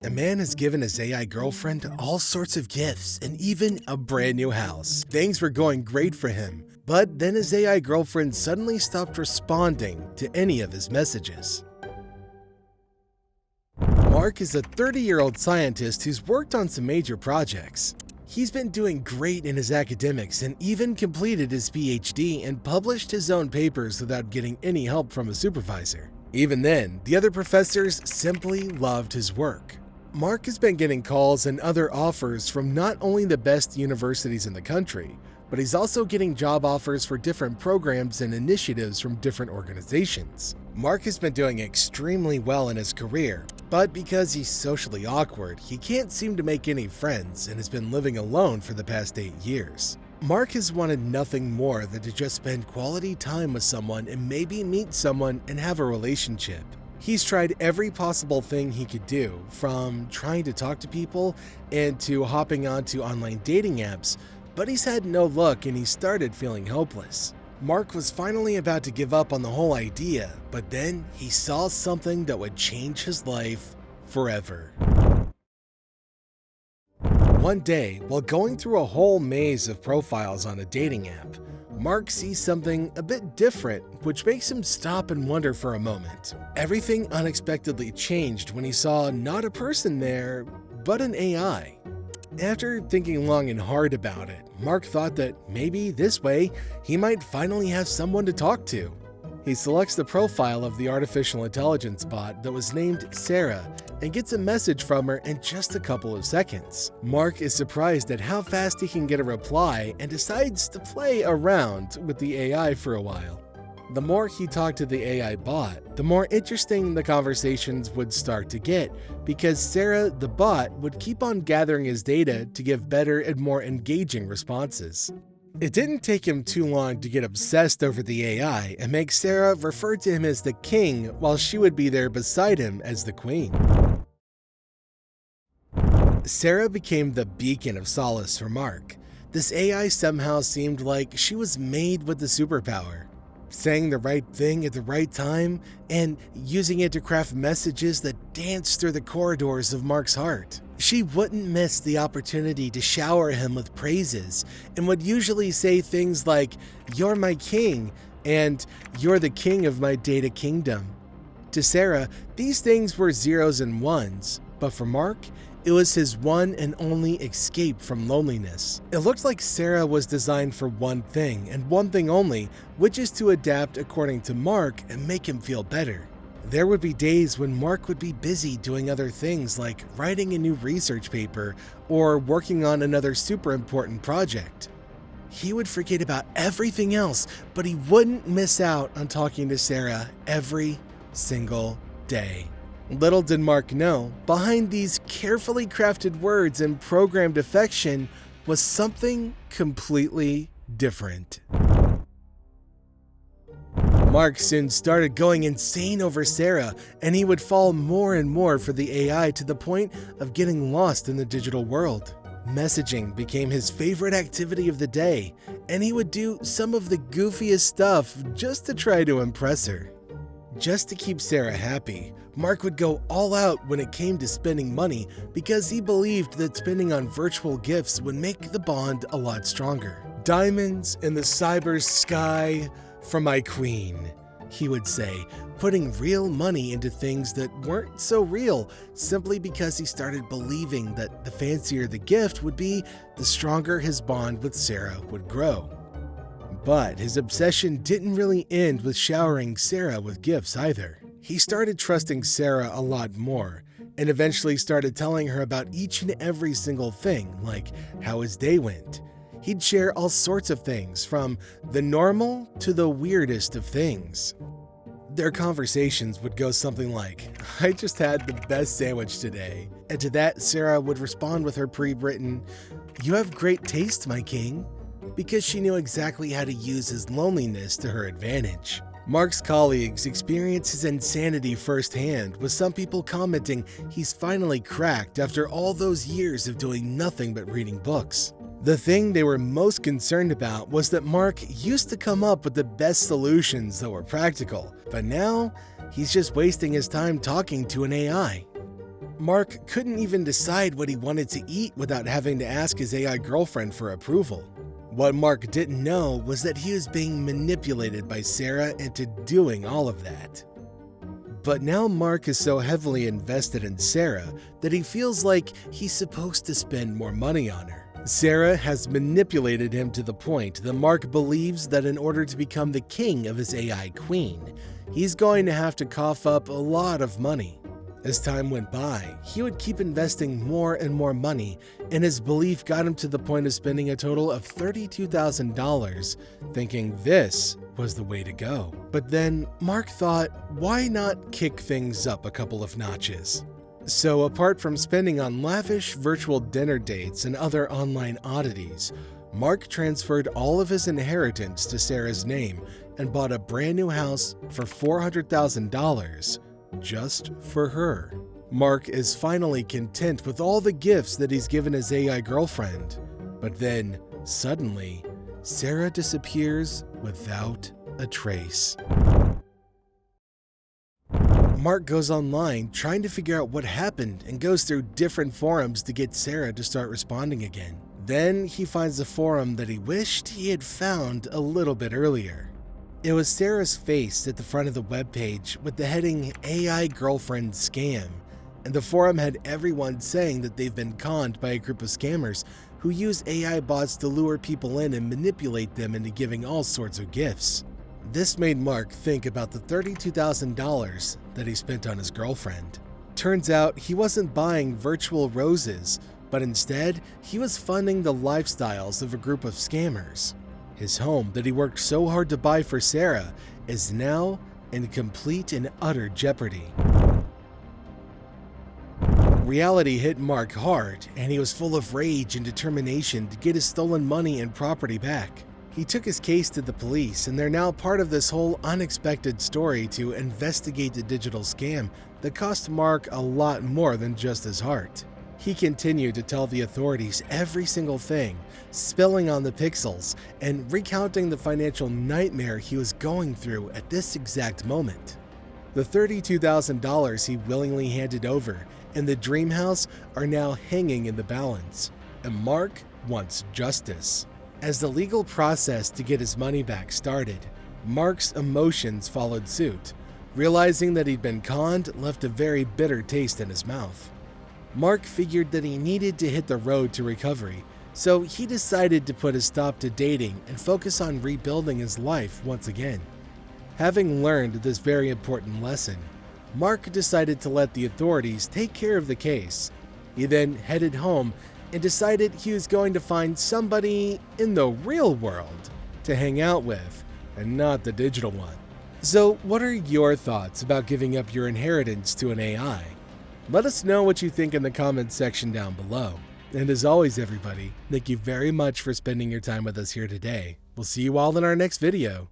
A man has given his AI girlfriend all sorts of gifts and even a brand new house. Things were going great for him, but then his AI girlfriend suddenly stopped responding to any of his messages. Mark is a 30-year-old scientist who's worked on some major projects. He's been doing great in his academics and even completed his PhD and published his own papers without getting any help from a supervisor. Even then, the other professors simply loved his work. Mark has been getting calls and other offers from not only the best universities in the country, but he's also getting job offers for different programs and initiatives from different organizations. Mark has been doing extremely well in his career, but because he's socially awkward, he can't seem to make any friends and has been living alone for the past 8 years. Mark has wanted nothing more than to just spend quality time with someone and maybe meet someone and have a relationship. He's tried every possible thing he could do, from trying to talk to people and to hopping onto online dating apps, but he's had no luck and he started feeling hopeless. Mark was finally about to give up on the whole idea, but then he saw something that would change his life forever. One day, while going through a whole maze of profiles on a dating app, Mark sees something a bit different, which makes him stop and wonder for a moment. Everything unexpectedly changed when he saw not a person there, but an AI. After thinking long and hard about it, Mark thought that maybe this way he might finally have someone to talk to. He selects the profile of the artificial intelligence bot that was named Sarah and gets a message from her in just a couple of seconds. Mark is surprised at how fast he can get a reply and decides to play around with the AI for a while. The more he talked to the AI bot, the more interesting the conversations would start to get, because Sarah the bot would keep on gathering his data to give better and more engaging responses. It didn't take him too long to get obsessed over the AI and make Sarah refer to him as the king while she would be there beside him as the queen. Sarah became the beacon of solace for Mark. This AI somehow seemed like she was made with the superpower, saying the right thing at the right time and using it to craft messages that danced through the corridors of Mark's heart. She wouldn't miss the opportunity to shower him with praises and would usually say things like, "You're my king," and "You're the king of my data kingdom." To Sarah, these things were zeros and ones, but for Mark, it was his one and only escape from loneliness. It looked like Sarah was designed for one thing and one thing only, which is to adapt according to Mark and make him feel better. There would be days when Mark would be busy doing other things like writing a new research paper or working on another super important project. He would forget about everything else, but he wouldn't miss out on talking to Sarah every single day. Little did Mark know, behind these carefully crafted words and programmed affection was something completely different. Mark soon started going insane over Sarah, and he would fall more and more for the AI to the point of getting lost in the digital world. Messaging became his favorite activity of the day, and he would do some of the goofiest stuff just to try to impress her. Just to keep Sarah happy, Mark would go all out when it came to spending money because he believed that spending on virtual gifts would make the bond a lot stronger. "Diamonds in the cyber sky for my queen," he would say, putting real money into things that weren't so real simply because he started believing that the fancier the gift would be, the stronger his bond with Sarah would grow. But his obsession didn't really end with showering Sarah with gifts either. He started trusting Sarah a lot more, and eventually started telling her about each and every single thing, like how his day went. He'd share all sorts of things, from the normal to the weirdest of things. Their conversations would go something like, "I just had the best sandwich today." And to that, Sarah would respond with her pre-written, "You have great taste, my king," because she knew exactly how to use his loneliness to her advantage. Mark's colleagues experienced his insanity firsthand, with some people commenting he's finally cracked after all those years of doing nothing but reading books. The thing they were most concerned about was that Mark used to come up with the best solutions that were practical, but now he's just wasting his time talking to an AI. Mark couldn't even decide what he wanted to eat without having to ask his AI girlfriend for approval. What Mark didn't know was that he was being manipulated by Sarah into doing all of that. But now Mark is so heavily invested in Sarah that he feels like he's supposed to spend more money on her. Sarah has manipulated him to the point that Mark believes that in order to become the king of his AI queen, he's going to have to cough up a lot of money. As time went by, he would keep investing more and more money, and his belief got him to the point of spending a total of $32,000, thinking this was the way to go. But then Mark thought, why not kick things up a couple of notches? So apart from spending on lavish virtual dinner dates and other online oddities, Mark transferred all of his inheritance to Sarah's name and bought a brand new house for $400,000 just for her. Mark is finally content with all the gifts that he's given his AI girlfriend, but then, suddenly, Sarah disappears without a trace. Mark goes online trying to figure out what happened and goes through different forums to get Sarah to start responding again. Then he finds a forum that he wished he had found a little bit earlier. It was Sarah's face at the front of the webpage with the heading AI Girlfriend Scam, and the forum had everyone saying that they've been conned by a group of scammers who use AI bots to lure people in and manipulate them into giving all sorts of gifts. This made Mark think about the $32,000 that he spent on his girlfriend. Turns out he wasn't buying virtual roses, but instead he was funding the lifestyles of a group of scammers. His home that he worked so hard to buy for Sarah is now in complete and utter jeopardy. Reality hit Mark hard, and he was full of rage and determination to get his stolen money and property back. He took his case to the police, and they're now part of this whole unexpected story to investigate the digital scam that cost Mark a lot more than just his heart. He continued to tell the authorities every single thing, spilling on the pixels and recounting the financial nightmare he was going through at this exact moment. The $32,000 he willingly handed over and the dream house are now hanging in the balance, and Mark wants justice. As the legal process to get his money back started, Mark's emotions followed suit. Realizing that he'd been conned left a very bitter taste in his mouth. Mark figured that he needed to hit the road to recovery, so he decided to put a stop to dating and focus on rebuilding his life once again. Having learned this very important lesson, Mark decided to let the authorities take care of the case. He then headed home and decided he was going to find somebody in the real world to hang out with, and not the digital one. So what are your thoughts about giving up your inheritance to an AI? Let us know what you think in the comments section down below. And as always, everybody, thank you very much for spending your time with us here today. We'll see you all in our next video.